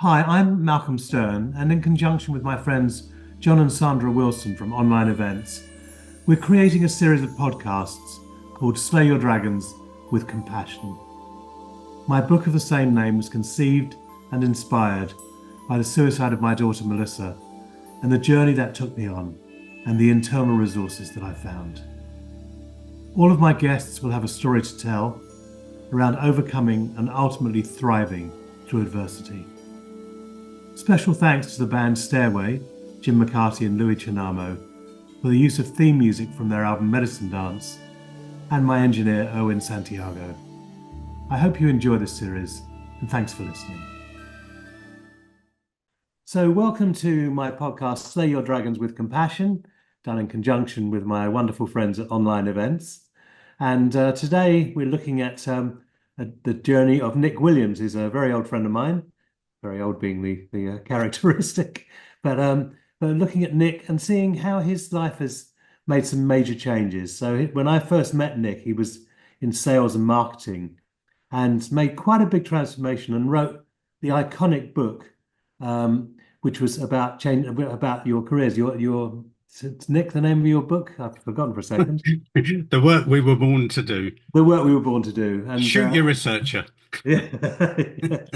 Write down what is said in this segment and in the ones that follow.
Hi, I'm Malcolm Stern, and in conjunction with my friends John and Sandra Wilson from Online Events, we're creating a series of podcasts called Slay Your Dragons with Compassion. My book of the same name was conceived and inspired by the suicide of my daughter Melissa and the journey that took me on and the internal resources that I found. All of my guests will have a story to tell around overcoming and ultimately thriving through adversity. Special thanks to the band Stairway, Jim McCarty and Louis Chinamo, for the use of theme music from their album Medicine Dance, and my engineer Owen Santiago. I hope you enjoy this series, and thanks for listening. So welcome to my podcast, Slay Your Dragons with Compassion, done in conjunction with my wonderful friends at Online Events. And today we're looking at the journey of Nick Williams, who's a very old friend of mine. Very old being the characteristic, but looking at Nick and seeing how his life has made some major changes. So when I first met Nick, he was in sales and marketing and made quite a big transformation and wrote the iconic book, which was about your careers. Your Nick, the name of your book? I've forgotten for a second. The work we were born to do. The work we were born to do. And Shoot your researcher. yeah. Yes.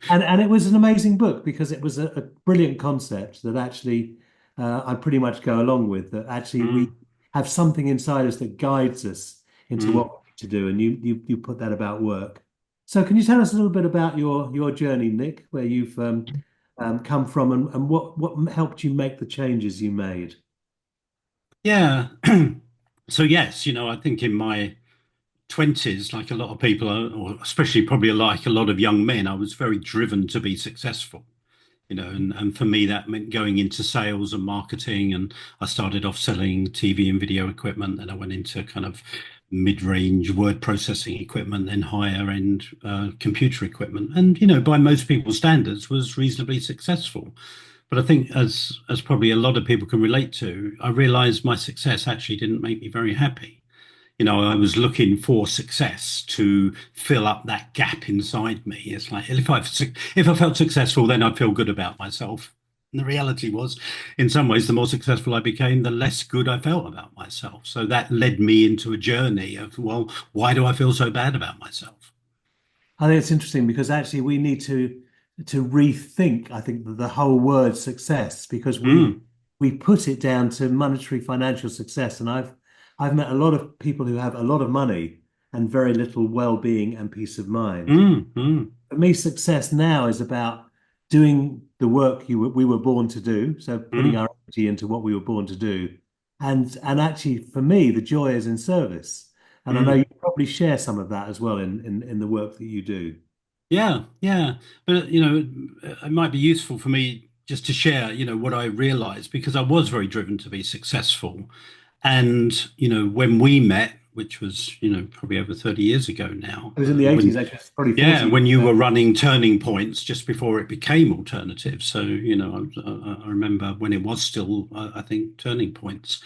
And it was an amazing book because it was a brilliant concept that actually I pretty much go along with, that actually we Mm, have something inside us that guides us into what mm. we need to do. And you put that about work. So can you tell us a little bit about your journey, Nick, where you've come from and what helped you make the changes you made? Yeah. So yes, I think in my 20s, like a lot of people, or especially probably like a lot of young men, I was very driven to be successful. And for me that meant going into sales and marketing, and I started off selling TV and video equipment, then I went into kind of mid-range word processing equipment, then higher end computer equipment, and by most people's standards was reasonably successful. But I think as probably a lot of people can relate to, I realized my success actually didn't make me very happy. I was looking for success to fill up that gap inside me. It's like if I felt successful, then I'd feel good about myself. And the reality was, in some ways, the more successful I became, the less good I felt about myself. So that led me into a journey of, well, why do I feel so bad about myself? I think it's interesting because actually we need to rethink, I think, the whole word success because Mm, we put it down to monetary financial success. And I've met a lot of people who have a lot of money and very little well-being and peace of mind. mm. For me, success now is about doing the work we were born to do. So putting Mm, our energy into what we were born to do. And actually for me, the joy is in service. And I know mm. you probably share some of that as well in the work that you do. Yeah, yeah. But, it might be useful for me just to share, what I realized, because I was very driven to be successful. And, when we met, which was, probably over 30 years ago now, It was in the 80s, actually, it's probably yeah, 40 years when you ago. were running Turning Points just before it became Alternative. So, I remember when it was still, I think, Turning Points.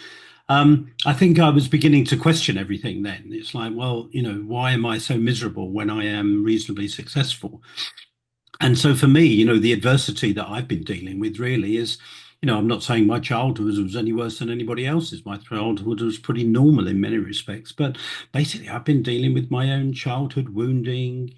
I think I was beginning to question everything then. It's like, well, why am I so miserable when I am reasonably successful? And so for me, the adversity that I've been dealing with really is, I'm not saying my childhood was any worse than anybody else's. My childhood was pretty normal in many respects, but basically I've been dealing with my own childhood wounding,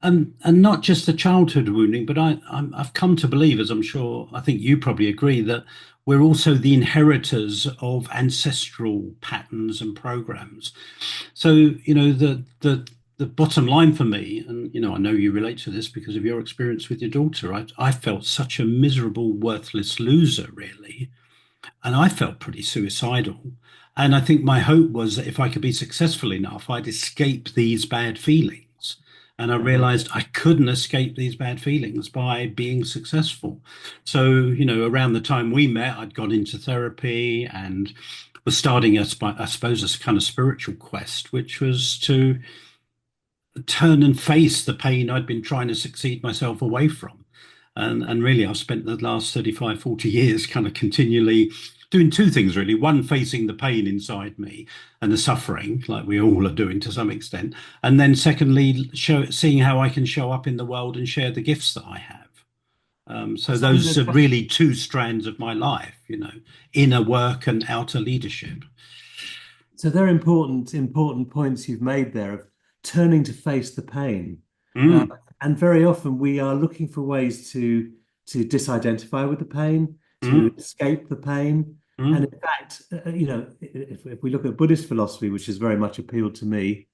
and not just the childhood wounding, but I've come to believe, as I'm sure I think you probably agree, that we're also the inheritors of ancestral patterns and programs. So, the bottom line for me, and I know you relate to this because of your experience with your daughter. I felt such a miserable, worthless loser, really, and I felt pretty suicidal. And I think my hope was that if I could be successful enough, I'd escape these bad feelings. And I Mhm. realized I couldn't escape these bad feelings by being successful. So, around the time we met, I'd gone into therapy and was starting, I suppose, a kind of spiritual quest, which was to turn and face the pain I'd been trying to succeed myself away from. And really, I've spent the last 35, 40 years kind of continually doing two things really. One, facing the pain inside me and the suffering, like we all are doing to some extent. And then secondly, seeing how I can show up in the world and share the gifts that I have. So Something those are that really two strands of my life, inner work and outer leadership. So they're important points you've made there of turning to face the pain. Uh, Mm, and very often we are looking for ways to disidentify with the pain, to mm, escape the pain. And mm, in fact, if we look at Buddhist philosophy, which has very much appealed to me,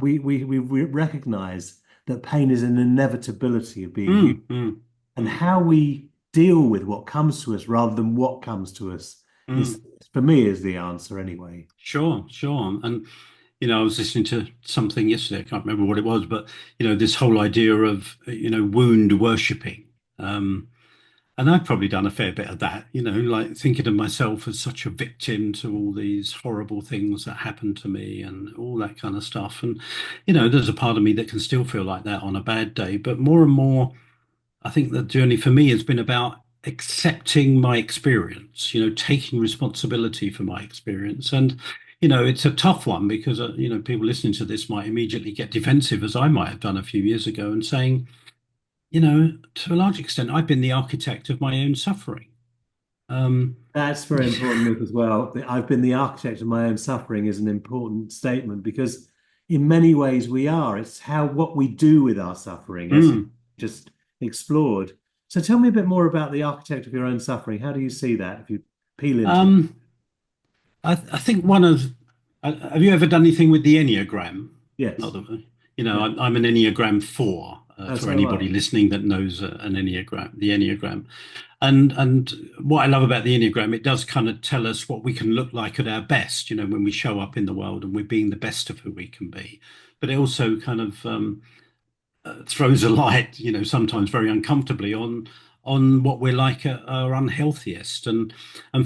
we recognize that pain is an inevitability of being human, mm, mm, and mm, how we deal with what comes to us rather than what comes to us is, mm. for me, is the answer anyway. Sure, sure. And I was listening to something yesterday, I can't remember what it was, but this whole idea of wound worshipping. Um, and I've probably done a fair bit of that, like thinking of myself as such a victim to all these horrible things that happened to me and all that kind of stuff. And there's a part of me that can still feel like that on a bad day, but more and more I think the journey for me has been about accepting my experience, taking responsibility for my experience. And, it's a tough one because, people listening to this might immediately get defensive, as I might have done a few years ago, and saying, to a large extent, I've been the architect of my own suffering. Um, That's very important, Nick, as well. I've been the architect of my own suffering is an important statement because in many ways we are. It's how what we do with our suffering, as you mm, just explored. So tell me a bit more about the architect of your own suffering. How do you see that if you peel into it? um, I think have you ever done anything with the Enneagram? Not Yes. that, Yeah. I'm an Enneagram 4 Oh, for so anybody listening that knows an Enneagram, the Enneagram. And what I love about the Enneagram, it does kind of tell us what we can look like at our best, when we show up in the world and we're being the best of who we can be. But it also kind of throws a light, sometimes very uncomfortably on what we're like at our unhealthiest. And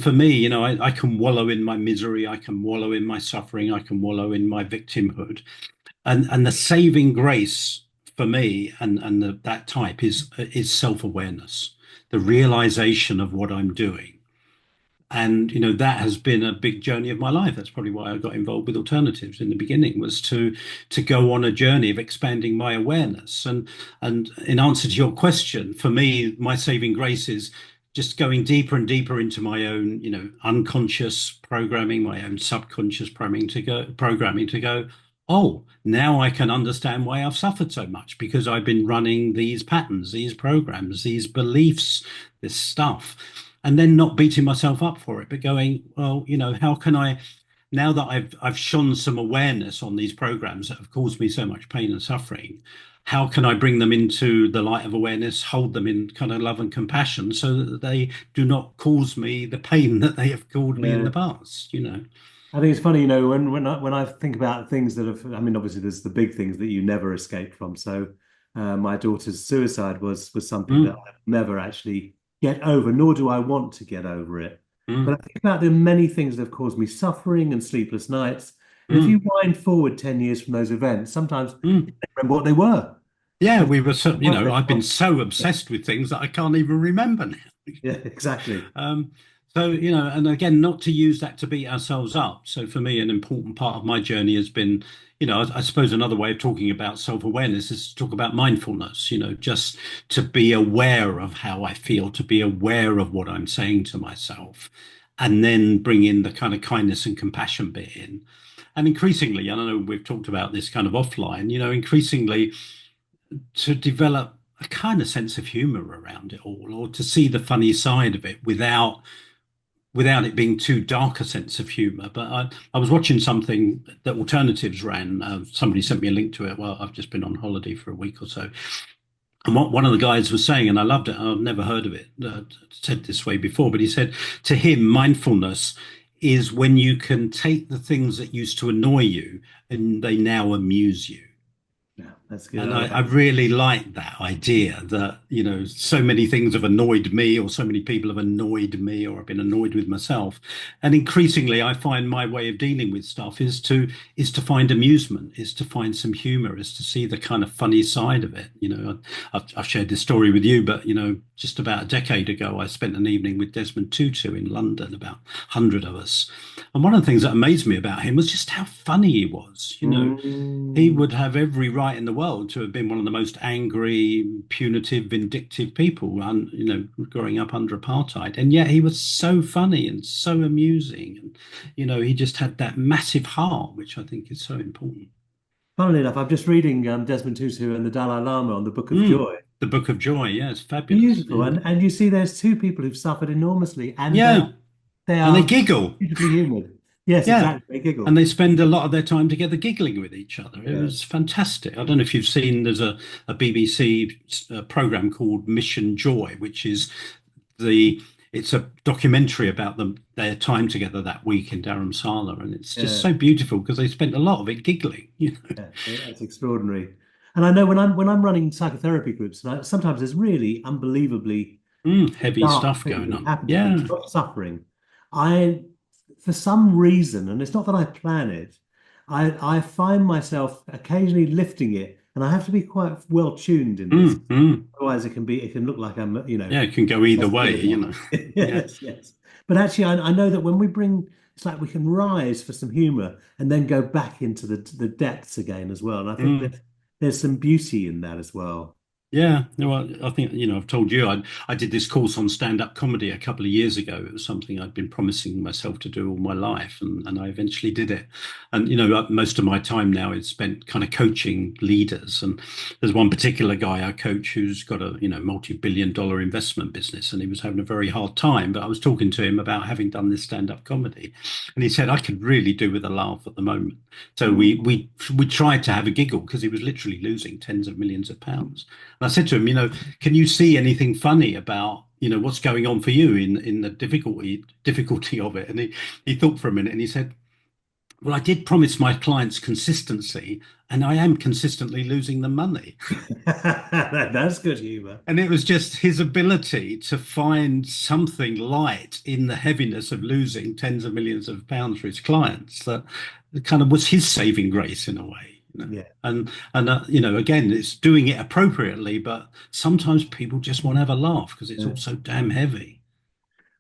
for me, I can wallow in my misery, I can wallow in my suffering, I can wallow in my victimhood. And the saving grace for me and that type is self-awareness, the realization of what I'm doing. And that has been a big journey of my life. That's probably why I got involved with alternatives in the beginning, was to go on a journey of expanding my awareness. And in answer to your question, for me, my saving grace is just going deeper and deeper into my own unconscious programming, my own subconscious programming to go, oh, now I can understand why I've suffered so much, because I've been running these patterns, these programs, these beliefs, this stuff, and then not beating myself up for it, but going, well, how can I, now that I've shone some awareness on these programs that have caused me so much pain and suffering, how can I bring them into the light of awareness, hold them in kind of love and compassion, so that they do not cause me the pain that they have caused me in the Yeah. past. I think it's funny, when I think about things that have, I mean, obviously there's the big things that you never escape from. So my daughter's suicide was something that Mm, I'll never actually get over, nor do I want to get over it. But mm, I think about the many things that have caused me suffering and sleepless nights. And if you mm, wind forward 10 years from those events, sometimes mm. you don't remember what they were. Yeah, But we were so, what they I've been were. so obsessed with things that I can't even remember now. Yeah, exactly. Um, so, and again, not to use that to beat ourselves up. So for me, an important part of my journey has been, I suppose another way of talking about self-awareness is to talk about mindfulness, just to be aware of how I feel, to be aware of what I'm saying to myself, and then bring in the kind of kindness and compassion bit in. And increasingly, I don't know, we've talked about this kind of offline, increasingly to develop a kind of sense of humor around it all, or to see the funny side of it without it being too dark a sense of humor. But I was watching something that Alternatives ran. Somebody sent me a link to it. Well, I've just been on holiday for a week or so. And what one of the guys was saying, and I loved it, I've never heard of it said this way before, but he said to him, mindfulness is when you can take the things that used to annoy you and they now amuse you. Yeah, That's good. And I I like really like that idea that, so many things have annoyed me, or so many people have annoyed me, or I've been annoyed with myself. And increasingly, I find my way of dealing with stuff is to find amusement, is to find some humor, is to see the kind of funny side of it. I've shared this story with you, but, just about a decade ago, I spent an evening with Desmond Tutu in London, about 100 of us. And one of the things that amazed me about him was just how funny he was. He Mm. would have every right in the world to have been one of the most angry, punitive, vindictive people, growing up under apartheid. And yet he was so funny and so amusing. And, he just had that massive heart, which I think is so important. Funnily enough, I'm just reading Desmond Tutu and the Dalai Lama on the Book of Mm, Joy. the Book of Joy. Yeah, it's fabulous. Beautiful. Yeah. And you see there's two people who've suffered enormously and Yeah. they And they are giggle. beautifully humored. Yes, Yeah. exactly. They And giggle. they spend a lot of their time together giggling with each other. It Yeah. was fantastic. I don't know if you've seen, there's a BBC program called Mission Joy, which is the it's a documentary about their time together that week in Dharamsala, and it's just Yeah. so beautiful because they spent a lot of it giggling. Yeah, that's extraordinary. And I know when I'm running psychotherapy groups, and sometimes there's really unbelievably Heavy dark stuff things going that on. happen to Yeah. people, not suffering. I, for some reason, and it's not that I plan it, I find myself occasionally lifting it, and I have to be quite well tuned in this. Mm, mm. Otherwise, it can look like I'm. Yeah, it can go either way. Hostile. Yeah. Yes, yes. But actually, I know that when we bring, it's like we can rise for some humor and then go back into the depths again as well. And I think Mm. that there's some beauty in that as well. Yeah, no, I think, I've told you I did this course on stand-up comedy a couple of years ago. It was something I'd been promising myself to do all my life, and I eventually did it. And, most of my time now is spent kind of coaching leaders. And there's one particular guy I coach who's got a, multi-billion-dollar investment business, and he was having a very hard time. But I was talking to him about having done this stand-up comedy, and he said, I could really do with a laugh at the moment. So Mm. we tried to have a giggle because he was literally losing tens of millions of pounds. And I said to him, can you see anything funny about, what's going on for you in the difficulty of it? And he thought for a minute and he said, well, I did promise my clients consistency, and I am consistently losing them money. That's good humor. And it was just his ability to find something light in the heaviness of losing tens of millions of pounds for his clients that kind of was his saving grace in a way. Yeah. And again, it's doing it appropriately, but sometimes people just want to have a laugh because it's Yeah. all so damn heavy.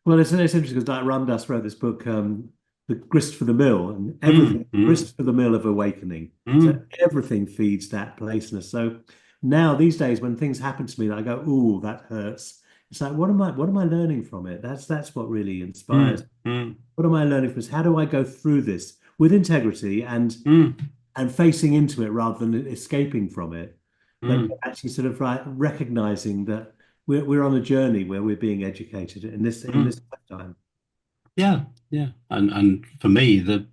Well, it's interesting because Diet Ram Dass wrote this book, The Grist for the Mill, and Mm, everything, mm, grist for the mill of awakening. So mm, everything feeds that placeness. So now these days, when things happen to me, I go, "Ooh, that hurts." It's like, what am I learning from it? That's what really inspires. mm, mm, What am I learning from this? How do I go through this with integrity mm, and facing into it rather than escaping from it, but mm, actually sort of like recognizing that we're on a journey where we're being educated in this mm. lifetime. Yeah, yeah. And for me, the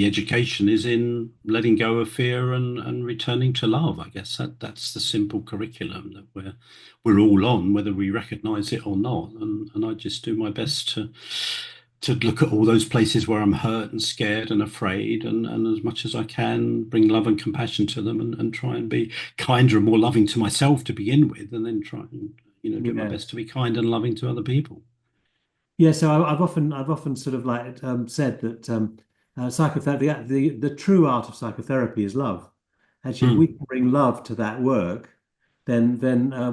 education is in letting go of fear and returning to love. I guess that's the simple curriculum that we're all on, whether we recognize it or not. And I just do my best to look at all those places where I'm hurt and scared and afraid, and as much as I can bring love and compassion to them, and try and be kinder and more loving to myself to begin with, and then try and do my best Yes. to be kind and loving to other people. Yeah, so I've often sort of like said that psychotherapy, the true art of psychotherapy is love. Actually, if we Mm. can bring love to that work, then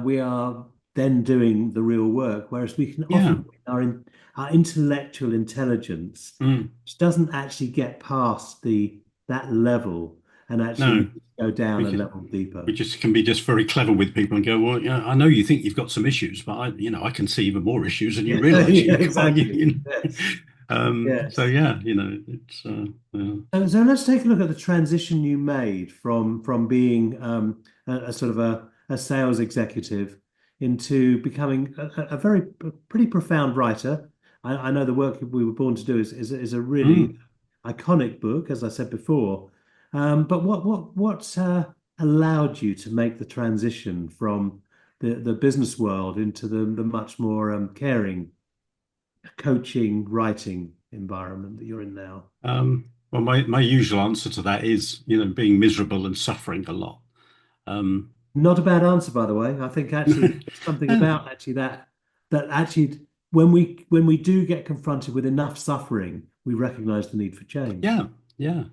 we are then doing the real work. Whereas we can often Yeah. our intellectual intelligence Mm. which doesn't actually get past that level and No, actually go down we a can level deeper. we just can be just very clever with people and go, well, yeah, I know you think you've got some issues, but I can see even more issues than you realize Yeah, you've got. exactly. Yes. So Yes. yeah, it's So let's take a look at the transition you made from being a sort of a sales executive into becoming a very pretty profound writer. I know the work we were born to do is a really mm, iconic book, as I said before. But what allowed you to make the transition from the business world into the much more caring coaching, writing environment that you're in now? well, my usual answer to that is being miserable and suffering a lot. Not a bad answer, by the way. I think actually something Yeah, about actually that actually when we do get confronted with enough suffering, we recognize the need for change. yeah, yeah.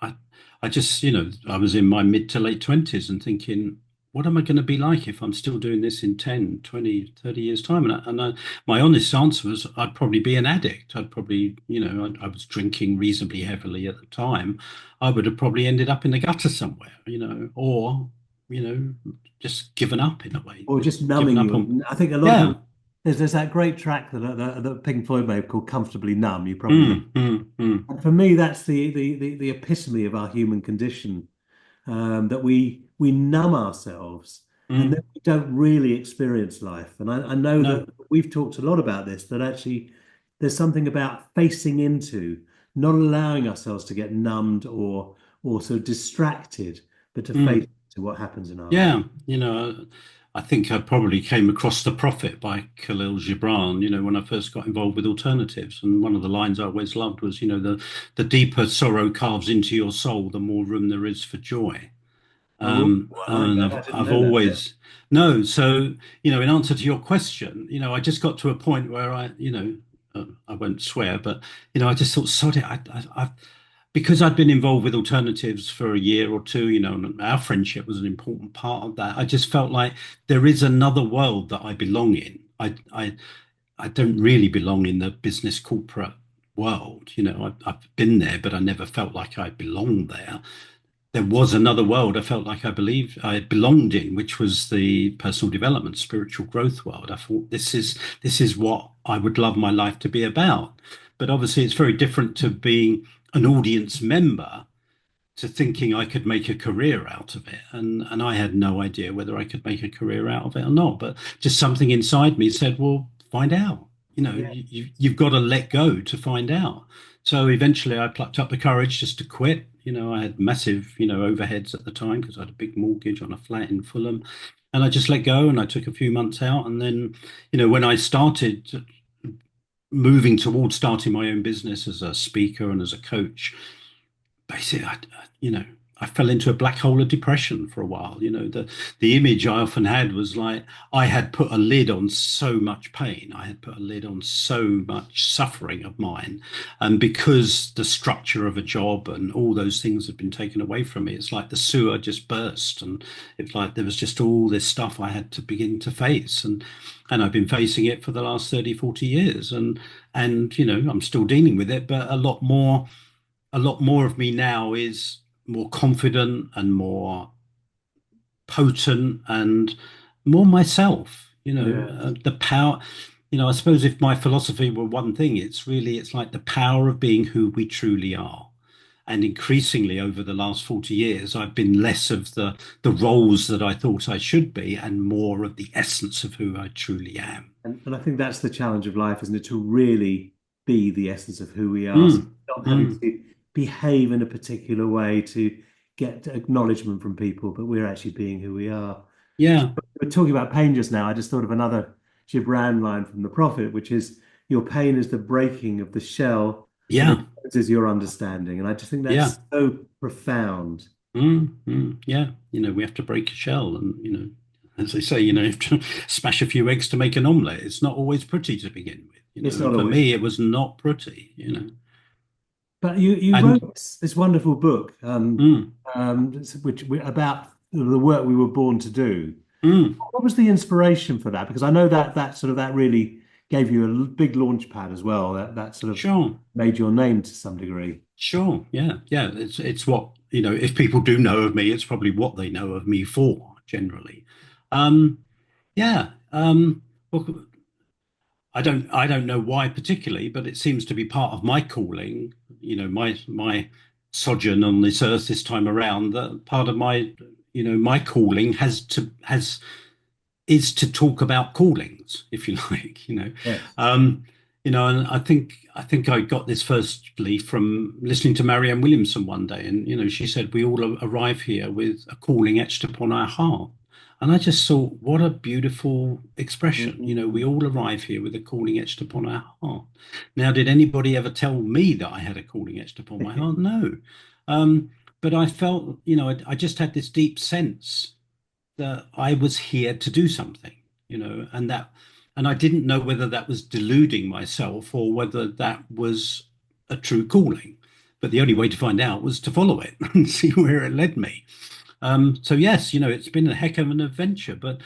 I, I just, I was in my mid to late 20s and thinking, what am I going to be like if I'm still doing this in 10, 20, 30 years time? My honest answer was I'd probably be an addict. I'd probably, I was drinking reasonably heavily at the time. I would have probably ended up in the gutter somewhere, or, you know, just given up in a way, Or just given numbing up you. on, And I think a lot of yeah. people there's that great track that Pink Floyd made called "Comfortably Numb." You probably know. Mm, mm, mm, And for me, that's the epitome of our human condition. That we numb ourselves and then mm. we don't really experience life. And I know that No. we've talked a lot about this, that actually there's something about facing into, not allowing ourselves to get numbed or so distracted, but to face Mm. into what happens in our life. Yeah, I think I probably came across The Prophet by Khalil Gibran, when I first got involved with alternatives. And one of the lines I always loved was, the deeper sorrow carves into your soul, the more room there is for joy. Oh, I like And that. I've I didn't I've know that bit. always no. So, in answer to your question, I just got to a point where I won't swear, but I just thought, sod it. I've because I'd been involved with alternatives for a year or two, and our friendship was an important part of that. I just felt like there is another world that I belong in. I don't really belong in the business corporate world. I've been there, but I never felt like I belonged there. There was another world I felt like I believed I belonged in, which was the personal development, spiritual growth world. I thought this is what I would love my life to be about. But obviously, it's very different to being an audience member to thinking I could make a career out of it. And I had no idea whether I could make a career out of it or not. But just something inside me said, well, find out. Yeah. You've got to let go to find out. So eventually I plucked up the courage just to quit. I had massive, overheads at the time because I had a big mortgage on a flat in Fulham. And I just let go and I took a few months out. And then, when I started moving towards starting my own business as a speaker and as a coach, basically, I fell into a black hole of depression for a while. The image I often had was like I had put a lid on so much pain. I had put a lid on so much suffering of mine, and because the structure of a job and all those things had been taken away from me, it's like the sewer just burst, and it's like there was just all this stuff I had to begin to face, and I've been facing it for the last 30, 40 years, and I'm still dealing with it, but a lot more of me now is more confident and more potent and more myself. Yes. The power. I suppose if my philosophy were one thing, it's like the power of being who we truly are. And increasingly over the last 40 years, I've been less of the roles that I thought I should be and more of the essence of who I truly am. And I think that's the challenge of life, isn't it? To really be the essence of who we are, so Mm, not having mm, to behave in a particular way to get acknowledgement from people, but we're actually being who we are. yeah, We're talking about pain just now. I just thought of another Gibran line from the Prophet, which is, "Your pain is the breaking of the shell, and yeah, it is your understanding." And I just think yeah. that's so profound. Yeah, we have to break a shell, and as they say, you have to smash a few eggs to make an omelette. It's not always pretty to begin with, It's and not for always. me, it was not pretty. But you wrote And this wonderful book, mm, about the work we were born to do. mm, What was the inspiration for that? Because I know that really gave you a big launch pad as well. That sort of sure, made your name to some degree. sure, yeah, yeah. It's what if people do know of me, it's probably what they know of me for generally. Um, yeah. Well, I don't know why particularly, but it seems to be part of my calling, my sojourn on this earth this time around, that part of my calling is to talk about callings, if you like. Yes. And I think I got this firstly from listening to Marianne Williamson one day, and she said we all arrive here with a calling etched upon our heart. And I just thought, what a beautiful expression. We Mhm. all arrive here with a calling etched upon our heart. Now, did anybody ever tell me that I had a calling etched upon my heart? No. Um, but I felt, I just had this deep sense that I was here to do something, and I didn't know whether that was deluding myself or whether that was a true calling. But the only way to find out was to follow it and see where it led me. So yes, it's been a heck of an adventure, but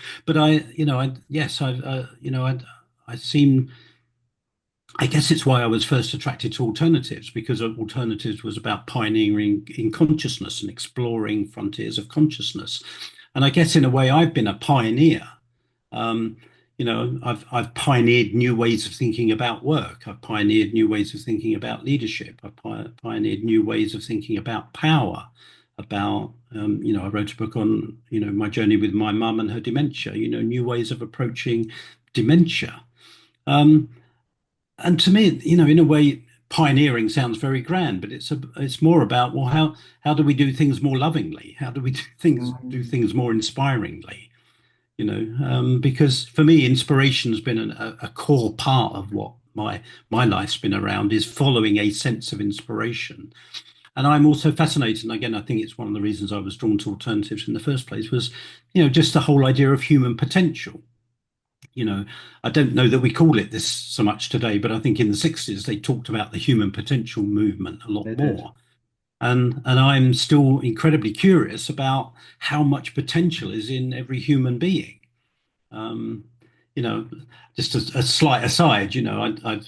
yes, I seem, I guess it's why I was first attracted to alternatives, because alternatives was about pioneering in consciousness and exploring frontiers of consciousness. And I guess in a way, I've been a pioneer. Um, I've pioneered new ways of thinking about work. I've pioneered new ways of thinking about leadership. I've pioneered new ways of thinking about power. I wrote a book on, my journey with my mum and her dementia. New ways of approaching dementia. Um, and to me, in a way, pioneering sounds very grand, but it's more about, well, how do we do things more lovingly? How do we do things more inspiringly? Because for me, inspiration has been a core part of what my life's been around, is following a sense of inspiration. And I'm also fascinated, and again, I think it's one of the reasons I was drawn to alternatives in the first place, was, just the whole idea of human potential. I don't know that we call it this so much today, but I think in the 60s they talked about the human potential movement a lot They did. more. And I'm still incredibly curious about how much potential is in every human being. Um, you know, just a slight aside,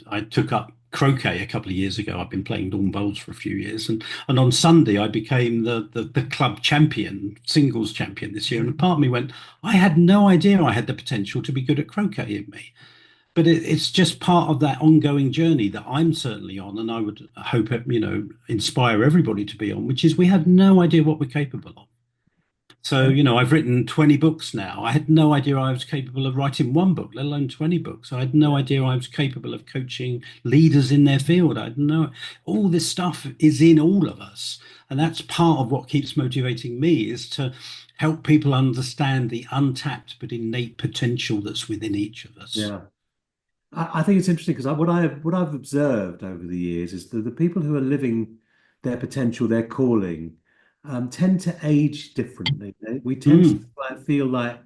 I took up croquet a couple of years ago. I've been playing lawn bowls for a few years, and on Sunday I became the club champion, singles champion this year. And part of me went, I had no idea I had the potential to be good at croquet in me. But it's just part of that ongoing journey that I'm certainly on, and I would hope it, inspire everybody to be on, which is we have no idea what we're capable of. So, I've written 20 books now. I had no idea I was capable of writing one book, let alone 20 books. I had no idea I was capable of coaching leaders in their field. I had no, all this stuff is in all of us. And that's part of what keeps motivating me, is to help people understand the untapped but innate potential that's within each of us. Yeah. I think it's interesting because what I've observed over the years is that the people who are living their potential, their calling, tend to age differently. We tend to Mm, feel like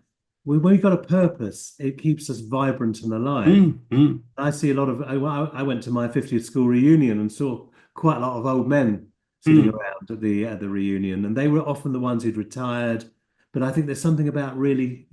when we've got a purpose, it keeps us vibrant and alive. mm, mm, I see a lot of. I went to my 50th school reunion and saw quite a lot of old men sitting mm. around at the reunion, and they were often the ones who'd retired. But I think there's something about really,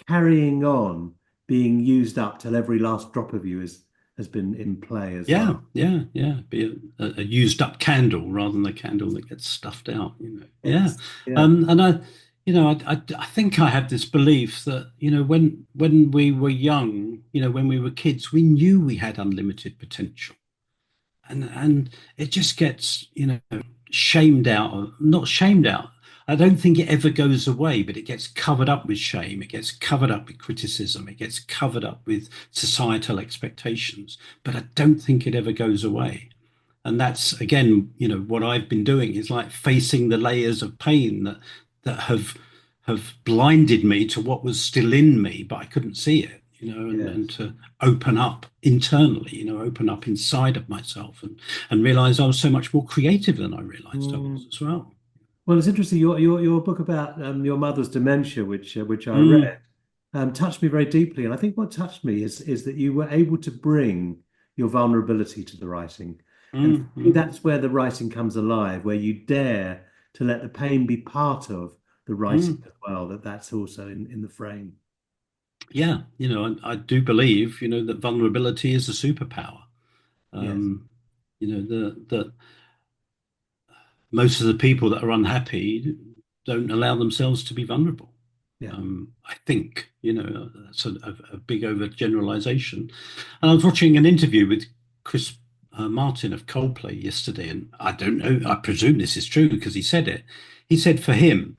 carrying on, being used up till every last drop of you is has been in play as Yeah, well. yeah, yeah. Be a used up candle rather than a candle that gets stuffed out. Yeah. Yes. Yeah. And I think I have this belief that, when we were young, when we were kids, we knew we had unlimited potential. And it just gets, shamed out, not shamed out. I don't think it ever goes away, but it gets covered up with shame. It gets covered up with criticism. It gets covered up with societal expectations. But I don't think it ever goes away. And that's again, what I've been doing is like facing the layers of pain that have blinded me to what was still in me, but I couldn't see it, and Yes. to open up internally, open up inside of myself, and realize I was so much more creative than I realized I was Mm. as well. Well, it's interesting. Your book about your mother's dementia, which I Mm, read, touched me very deeply. And I think what touched me is that you were able to bring your vulnerability to the writing, and for mm, me, mm, that's where the writing comes alive, where you dare to let the pain be part of the writing mm. as well. That's also in the frame. Yeah, I do believe, that vulnerability is a superpower. Yes. Um, that most of the people that are unhappy don't allow themselves to be vulnerable. Yeah. I think, that's a big overgeneralization. And I was watching an interview with Chris Martin of Coldplay yesterday, and I don't know, I presume this is true because he said it. He said for him,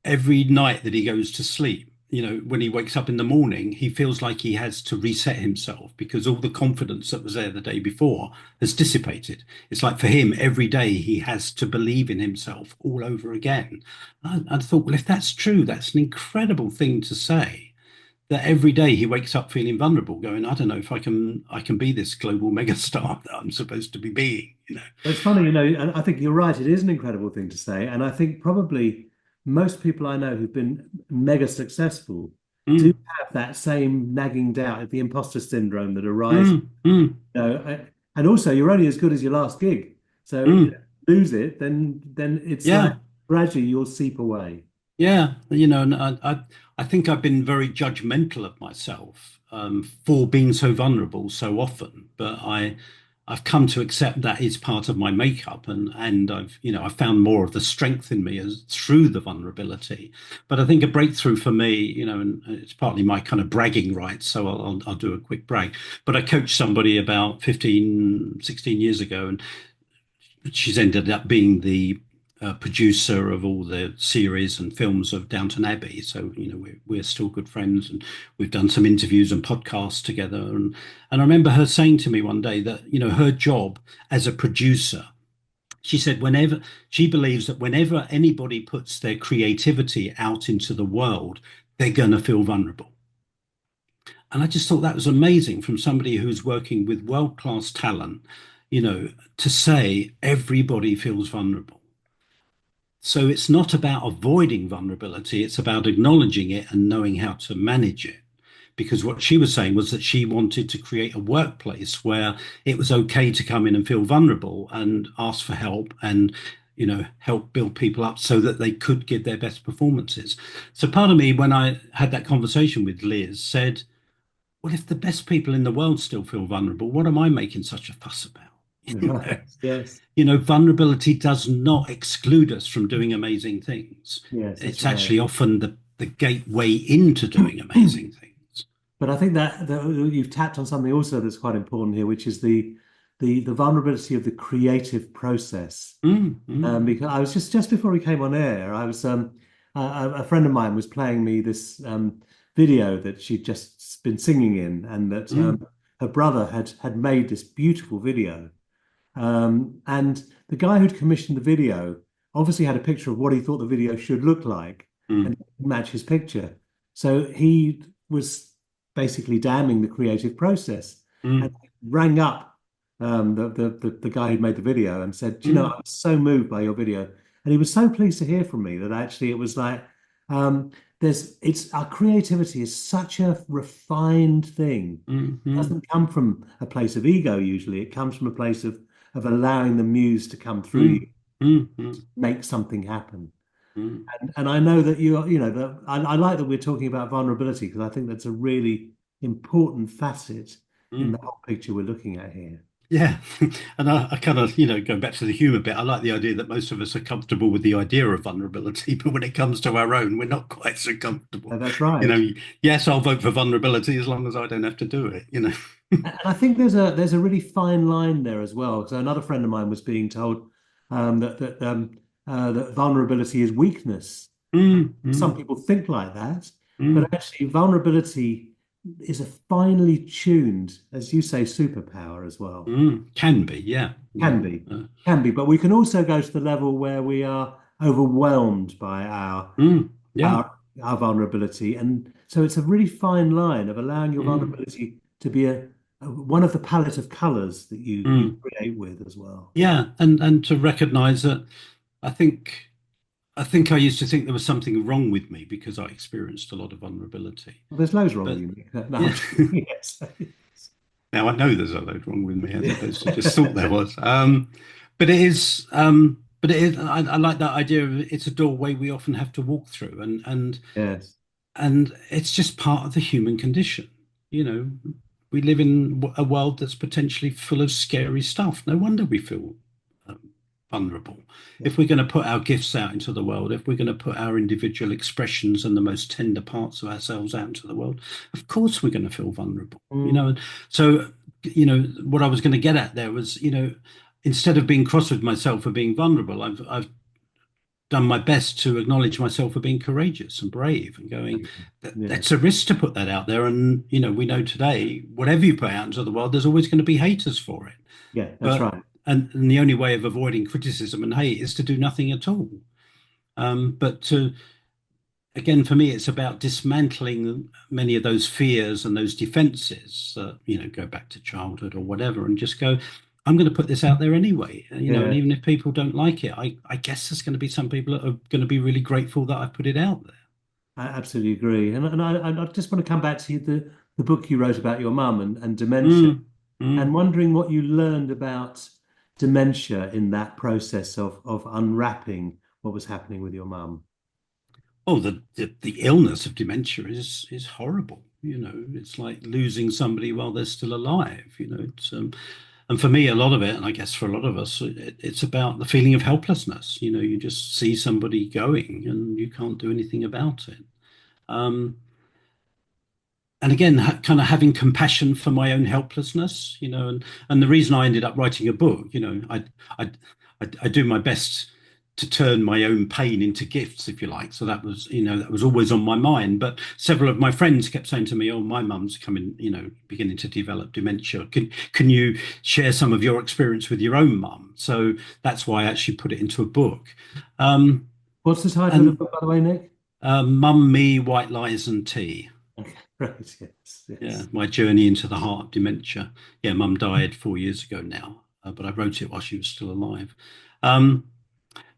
every night that he goes to sleep, when he wakes up in the morning, he feels like he has to reset himself because all the confidence that was there the day before has dissipated. It's like for him, every day he has to believe in himself all over again. I thought, well, if that's true, that's an incredible thing to say. that every day he wakes up feeling vulnerable, going, I don't know if I can be this global megastar that I'm supposed to be being, you know. It's funny, and I think you're right. It is an incredible thing to say. And I think probably most people I know who've been mega successful do Mm, have that same nagging doubt, the imposter syndrome that arises. mm, mm, And also you're only as good as your last gig. So mm. lose it, then it's like Yeah, gradually you'll seep away. yeah, and I think I've been very judgmental of myself for being so vulnerable so often, but I've come to accept that is part of my makeup, and I've found more of the strength in me as through the vulnerability. But I think a breakthrough for me, and it's partly my kind of bragging rights, so I'll do a quick brag. But I coached somebody about 15, 16 years ago, and she's ended up being the producer of all the series and films of Downton Abbey. So, we're still good friends, and we've done some interviews and podcasts together. And I remember her saying to me one day that, her job as a producer, she said, whenever she believes that whenever anybody puts their creativity out into the world, they're going to feel vulnerable. And I just thought that was amazing from somebody who's working with world-class talent, to say everybody feels vulnerable. So it's not about avoiding vulnerability, it's about acknowledging it and knowing how to manage it. Because what she was saying was that she wanted to create a workplace where it was okay to come in and feel vulnerable and ask for help and help build people up so that they could give their best performances. So part of me, when I had that conversation with Liz, said, well, if the best people in the world still feel vulnerable, what am I making such a fuss about? Right. Yes. Vulnerability does not exclude us from doing amazing things. Yes, that's It's right. actually often the gateway into doing amazing things. But I think that you've tapped on something also that's quite important here, which is the vulnerability of the creative process. Mm, mm, Because I was just before we came on air, I was a friend of mine was playing me this video that she'd just been singing in, and that mm, her brother had made this beautiful video. And the guy who'd commissioned the video obviously had a picture of what he thought the video should look like mm, and match his picture. So he was basically damning the creative process and mm, rang up the guy who'd made the video and said, mm, I'm so moved by your video. And he was so pleased to hear from me that actually it was like, um, it's our creativity is such a refined thing. mm, It mm, doesn't come from a place of ego usually. It comes from a place of allowing the muse to come through mm, you, mm, mm, make something happen. mm, And I know that that I like that we're talking about vulnerability because I think that's a really important facet in mm. the whole picture we're looking at here. Yeah. And I kind of, going back to the humor bit, I like the idea that most of us are comfortable with the idea of vulnerability, but when it comes to our own, we're not quite so comfortable. That's You right. know, yes, I'll vote for vulnerability as long as I don't have to do it. And I think there's a really fine line there as well. So another friend of mine was being told that vulnerability is weakness. Mm, Some mm, people think like that, but mm, actually vulnerability is a finely tuned, as you say, superpower as well. mm. Can be, yeah. Yeah. Can be, can be, but we can also go to the level where we are overwhelmed by Yeah. our our vulnerability, and so it's a really fine line of allowing your Mm, vulnerability to be one of the palette of colors that you mm. create with as well. Yeah, and to recognize that I think I think I used to think there was something wrong with me because I experienced a lot of vulnerability. Well, there's loads wrong with But you, Nick. No, I'm yeah, joking. Yes. now I know there's a load wrong with me as Yeah. opposed to just thought there was. But it is. I like that idea of it's a doorway we often have to walk through, Yes. and it's just part of the human condition. You know, we live in a world that's potentially full of scary stuff. No wonder we feel um, vulnerable. Yeah. If we're going to put our gifts out into the world, if we're going to put our individual expressions and the most tender parts of ourselves out into the world, of course we're going to feel vulnerable. Mm. And so, what I was going to get at there was, instead of being cross with myself for being vulnerable, I've done my best to acknowledge myself for being courageous and brave and going, Yeah. that's a risk to put that out there. And, we know today, whatever you put out into the world, there's always going to be haters for it. Yeah, that's But, right. and the only way of avoiding criticism and hate is to do nothing at all. But to again, for me, it's about dismantling many of those fears and those defenses that, go back to childhood or whatever, and just go, I'm going to put this out there anyway. And Yeah, even if people don't like it, I guess there's going to be some people that are going to be really grateful that I put it out there. I absolutely agree. And I just want to come back to the book you wrote about your mum and dementia, Mm, and mm. wondering what you learned about dementia in that process of unwrapping what was happening with your mum. Oh, the illness of dementia is horrible. It's like losing somebody while they're still alive. And for me, a lot of it, and I guess for a lot of us, it's about the feeling of helplessness. You just see somebody going and you can't do anything about it. Um, and again, kind of having compassion for my own helplessness, and the reason I ended up writing a book, I, I do my best to turn my own pain into gifts, if you like. So that was always on my mind. But several of my friends kept saying to me, "Oh, my mum's coming, beginning to develop dementia. Can you share some of your experience with your own mum?" So that's why I actually put it into a book. Um, What's the title of the and book, by the way, Nick? Mum, Me, White Lies and Tea. Okay, right, yes, Yeah, yes. my journey into the heart of dementia. Yeah, mum died 4 years ago now, but I wrote it while she was still alive. Um,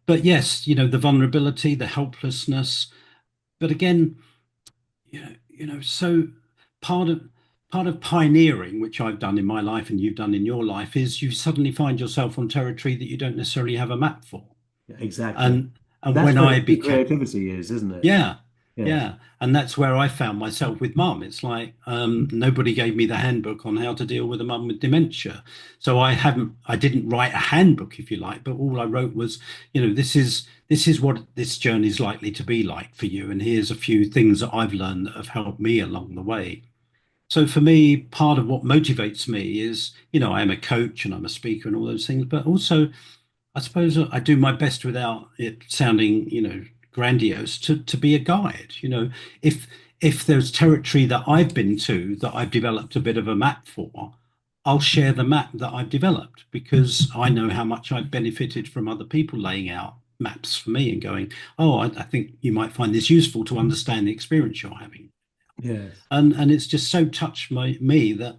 but yes, the vulnerability, the helplessness. But again, so part of part of pioneering, which I've done in my life and you've done in your life, is you suddenly find yourself on territory that you don't necessarily have a map for. Yeah, exactly. And That's when where I the true became creativity is, isn't it? Yeah, Yes. yeah. And that's where I found myself with mum. It's like nobody gave me the handbook on how to deal with a mum with dementia. So I didn't write a handbook, if you like, but all I wrote was, this is what this journey is likely to be like for you. And here's a few things that I've learned that have helped me along the way. So for me, part of what motivates me is, I am a coach and I'm a speaker and all those things, but also I suppose I do my best without it sounding, grandiose to be a guide. If if there's territory that I've been to that I've developed a bit of a map for, I'll share the map that I've developed because I know how much I've benefited from other people laying out maps for me and going, oh, I think you might find this useful to understand the experience you're having. Yes. And it's just so touched me that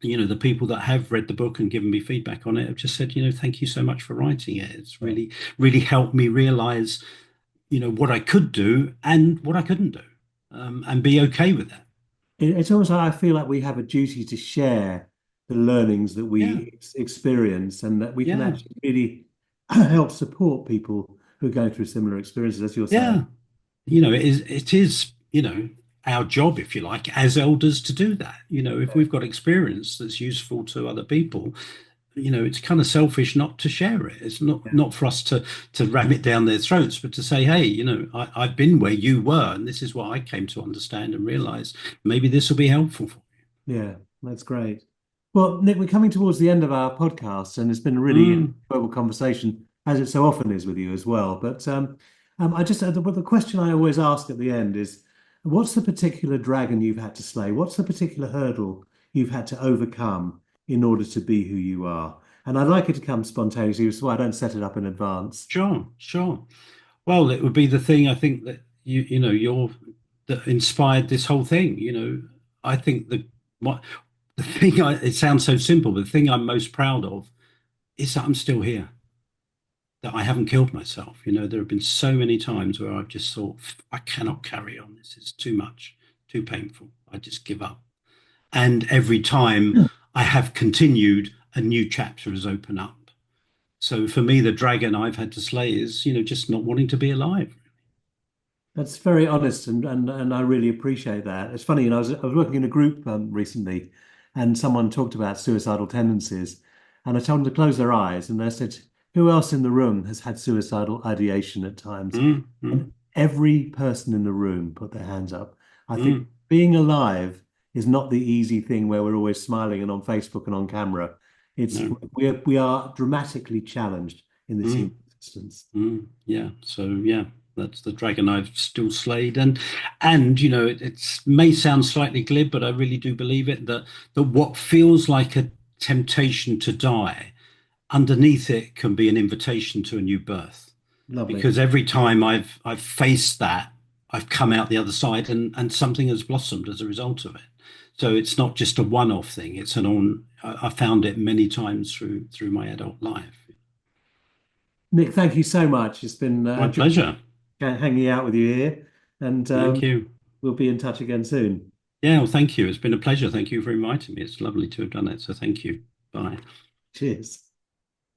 the people that have read the book and given me feedback on it have just said, thank you so much for writing it. It's Yeah. really, really helped me realize, what I could do and what I couldn't do, and be okay with that. It's almost like I feel like we have a duty to share the learnings that Yeah, we experience and that we can yeah, actually really help support people who are going through similar experiences, as you're saying. yeah. It is, our job, if you like, as elders to do that. If we've got experience that's useful to other people, it's kind of selfish not to share it. It's Yeah. not for us to ram it down their throats, but to say, hey, I've been where you were, and this is what I came to understand and realize. Maybe this will be helpful for Yeah, that's great. Well, Nick, we're coming towards the end of our podcast, and it's been a you. really enjoyable conversation, as it so often is with you as well. But I just the question I always ask at the end is, what's the particular dragon you've had to slay? What's the particular hurdle you've had to overcome in order to be who you are? And I'd like it to come spontaneously, so I don't set it up in advance. Sure, sure. Well, it would be the thing I think that you're that inspired this whole thing. I think what the thing it sounds so simple, but the thing I'm most proud of is that I'm still here. That I haven't killed myself. There have been so many times where I've just thought, I cannot carry on. This is too much, too painful. I just give up. And every time I have continued, a new chapter has opened up. So for me, the dragon I've had to slay is, just not wanting to be alive. That's very honest, and I really appreciate that. It's funny, I was working in a group recently, and someone talked about suicidal tendencies, and I told them to close their eyes, and I said, "Who else in the room has had suicidal ideation at times?" Mm, mm, And every person in the room put their hands up. I think mm. being alive is not the easy thing where we're always smiling and on Facebook and on camera. It's No. we are dramatically challenged in this Mm, human existence. yeah. So yeah, that's the dragon I've still slayed. And it may sound slightly glib, but I really do believe it that what feels like a temptation to die, underneath it can be an invitation to a new birth. Lovely. Because every time I've faced that, I've come out the other side, and something has blossomed as a result of it. So it's not just a one-off thing. It's an on. I found it many times through my adult life. Nick, thank you so much. It's been My a joy pleasure. hanging out with you here, and Thank you. we'll be in touch again soon. Yeah, well, thank you. It's been a pleasure. Thank you for inviting me. It's lovely to have done it. So thank you. Bye. Cheers.